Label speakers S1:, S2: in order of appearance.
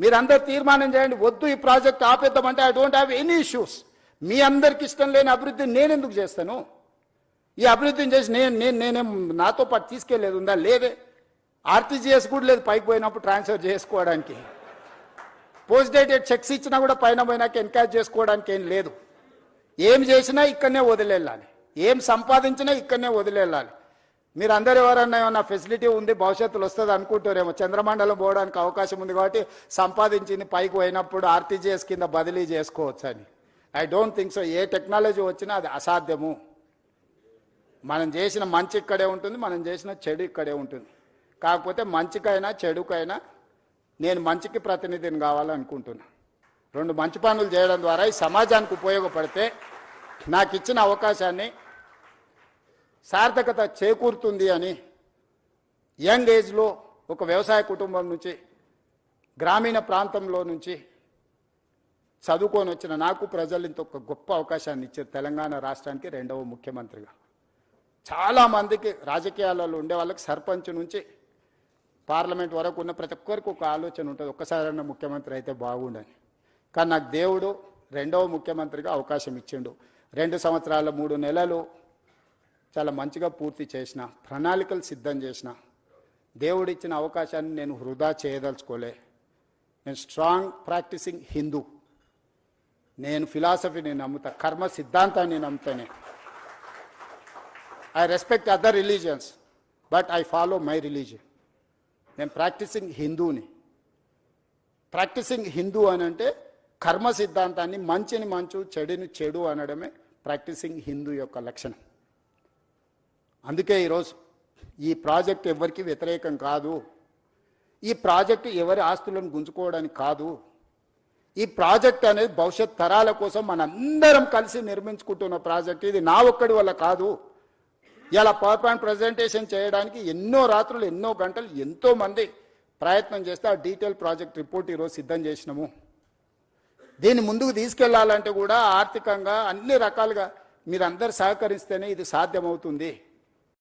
S1: మీరందరూ తీర్మానం చేయండి, వద్దు ఈ ప్రాజెక్ట్ ఆపేద్దామంటే I don't have any issues. మీ అందరికి ఇష్టం లేని అభివృద్ధి నేను ఎందుకు చేస్తాను? ఈ అభివృద్ధిని చేసి నేనేం నాతో పాటు తీసుకెళ్లేది ఉందా? లేదే. ఆర్టీజీఎస్ కూడా లేదు పైకి పోయినప్పుడు ట్రాన్స్ఫర్ చేసుకోవడానికి. పోస్ట్ డేటెడ్ చెక్స్ ఇచ్చినా కూడా పైన పోయినాక ఎన్కాష్ చేసుకోవడానికి ఏం లేదు. ఏం చేసినా ఇక్కడనే వదిలేళ్ళాలి, ఏం సంపాదించినా ఇక్కడనే వదిలేళ్ళాలి. మీరు అందరు ఎవరన్నా ఏమన్నా ఫెసిలిటీ ఉంది భవిష్యత్తులో వస్తుంది అనుకుంటారేమో. చంద్రమండలం పోవడానికి అవకాశం ఉంది కాబట్టి సంపాదించింది పైకి పోయినప్పుడు ఆర్టీజీఎస్ కింద బదిలీ చేసుకోవచ్చు అని. I don't think so. A technology వచ్చినా అది అసాధ్యము. మనం చేసిన మంచి ఇక్కడే ఉంటుంది, మనం చేసిన చెడు ఇక్కడే ఉంటుంది. కాకపోతే మంచికైనా చెడుకైనా నేను మంచికి ప్రతినిధిని కావాలనుకుంటున్నా. రెండు మంచి పనులు చేయడం ద్వారా ఈ సమాజానికి ఉపయోగపడితే నాకు ఇచ్చిన అవకాశాన్ని సార్థకత చేకూరుతుంది అని యంగ్ ఏజ్లో ఒక వ్యవసాయ కుటుంబం నుంచి గ్రామీణ ప్రాంతంలో నుంచి చదువుకొని వచ్చిన నాకు ప్రజలు ఇంత ఒక గొప్ప అవకాశాన్ని ఇచ్చారు. తెలంగాణ రాష్ట్రానికి 2వ ముఖ్యమంత్రిగా. చాలామందికి రాజకీయాలలో ఉండే వాళ్ళకి సర్పంచ్ నుంచి పార్లమెంట్ వరకు ఉన్న ప్రతి ఒక్కరికి ఒక ఆలోచన ఉంటుంది, ఒక్కసారైనా ముఖ్యమంత్రి అయితే బాగుండని. కానీ నాకు దేవుడు 2వ ముఖ్యమంత్రిగా అవకాశం ఇచ్చిండు. 2 సంవత్సరాల 3 నెలలు చాలా మంచిగా పూర్తి చేసిన, ప్రణాళికలు సిద్ధం చేసిన. దేవుడు ఇచ్చిన అవకాశాన్ని నేను వృధా చేయదలుచుకోలే. నేను స్ట్రాంగ్ ప్రాక్టీసింగ్ హిందూ. నేను ఫిలాసఫీని నమ్ముతా, కర్మ సిద్ధాంతాన్ని నమ్ముతానే. I respect other religions but I follow my religion. నేను ప్రాక్టీసింగ్ హిందూని. ప్రాక్టీసింగ్ హిందూ అని అంటే కర్మ సిద్ధాంతాన్ని, మంచిని మంచు చెడుని చెడు అనడమే ప్రాక్టీసింగ్ హిందూ యొక్క లక్షణం. అందుకే ఈరోజు ఈ ప్రాజెక్ట్ ఎవరికి వ్యతిరేకం కాదు. ఈ ప్రాజెక్టు ఎవరి ఆస్తులను గుంజుకోవడానికి కాదు. ఈ ప్రాజెక్ట్ అనేది భవిష్యత్ తరాల కోసం మనందరం కలిసి నిర్మించుకుంటున్న ప్రాజెక్ట్. ఇది నా ఒక్కడి వల్ల కాదు. ఇలా పవర్ పాయింట్ ప్రజెంటేషన్ చేయడానికి ఎన్నో రాత్రులు, ఎన్నో గంటలు, ఎంతో మంది ప్రయత్నం చేస్తే ఆ డీటెయిల్ ప్రాజెక్ట్ రిపోర్ట్ ఈరోజు సిద్ధం చేసినాము. దీన్ని ముందుకు తీసుకెళ్లాలంటే కూడా ఆర్థికంగా అన్ని రకాలుగా మీరందరూ సహకరిస్తేనే ఇది సాధ్యమవుతుంది.